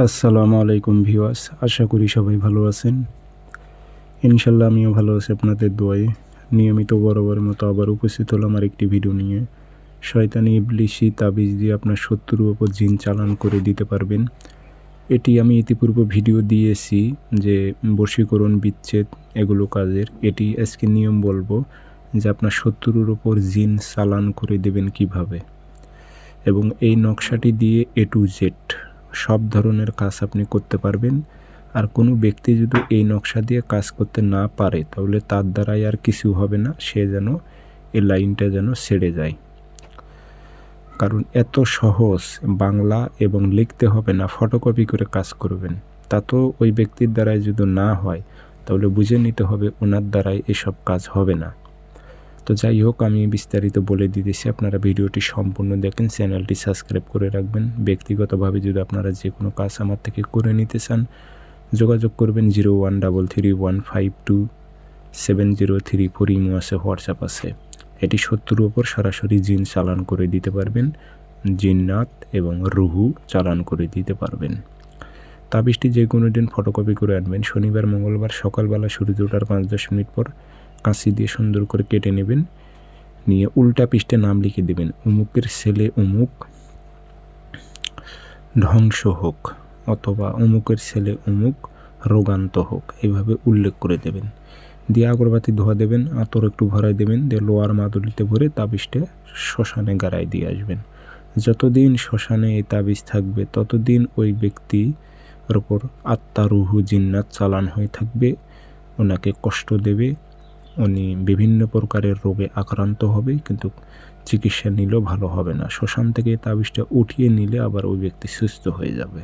আসসালামু আলাইকুম ভিউয়ার্স, আশা করি সবাই ভালো আছেন। ইনশাল্লাহ আমিও ভালো আছি আপনাদের দোয়ায়। নিয়মিত বরাবরের মতো আবার উপস্থিত হলাম আর একটি ভিডিও নিয়ে। শয়তানি ইবলিশি তাবিজ দিয়ে আপনার শত্রুর ওপর জিন চালান করে দিতে পারবেন। এটি আমি ইতিপূর্বে ভিডিও দিয়েছি যে বশীকরণ, বিচ্ছেদ এগুলো কাজের। এটি আজকে নিয়ম বলবো যে আপনার শত্রুর ওপর জিন চালান করে দেবেন কিভাবে, এবং এই নকশাটি দিয়ে A to Z সব ধরনের কাজ আপনি করতে পারবেন। আর কোনো ব্যক্তি যদি এই নকশা দিয়ে কাজ করতে না পারে তাহলে তার দ্বারাই আর কিছু হবে না, সে যেন এই লাইনটা যেন ছেড়ে যায়। কারণ এত সহজ, বাংলা এবং লিখতে হবে না, ফটোকপি করে কাজ করবেন। তা তো ওই ব্যক্তির দ্বারাই যদি না হয় তাহলে বুঝে নিতে হবে ওনার দ্বারাই এসব কাজ হবে না। তো যাই হোক, আমি বিস্তারিত বলে দিতেছি, আপনারা ভিডিওটি সম্পূর্ণ দেখেন, চ্যানেলটি সাবস্ক্রাইব করে রাখবেন। ব্যক্তিগতভাবে যদি আপনারা যে কোনো কাজ আমার থেকে করে নিতে চান যোগাযোগ করবেন 0133152703 ইমো আছে, হোয়াটসঅ্যাপ আছে। এটি শত্রুর ওপর সরাসরি জিন চালান করে দিতে পারবেন, জিন্নাত এবং রুহু চালান করে দিতে পারবেন। তাবিজটি যে কোনো দিন ফটোকপি করে আনবেন। শনিবার মঙ্গলবার সকালবেলা সূর্য ওঠার 5-10 মিনিট পর কাঁচি দিয়ে সুন্দর করে কেটে নেবেন। নিয়ে উল্টা পৃষ্ঠে নাম লিখে দেবেন, অমুকের ছেলে অমুক ধ্বংস হোক, অথবা অমুকের ছেলে অমুক রোগান্ত হোক, এইভাবে উল্লেখ করে দেবেন। দিয়ে আগরবাতি ধোয়া দেবেন, আতর একটু ভরাই দেবেন, দিয়ে লোয়ার মাদুলিতে ভরে তাবিজটা শ্মশানে গাড়াই দিয়ে আসবেন। যতদিন শ্মশানে এই তাবিজ থাকবে ততদিন ওই ব্যক্তির ওপর আত্মা, রুহু, জিন্নাত চালান হয়ে থাকবে, ওনাকে কষ্ট দেবে, উনি বিভিন্ন প্রকারের রোগে আক্রান্ত হবে, কিন্তু চিকিৎসা নিলেও ভালো হবে না। শ্মশান থেকে তাবিজটা উঠিয়ে নিলে আবার ওই ব্যক্তি সুস্থ হয়ে যাবে।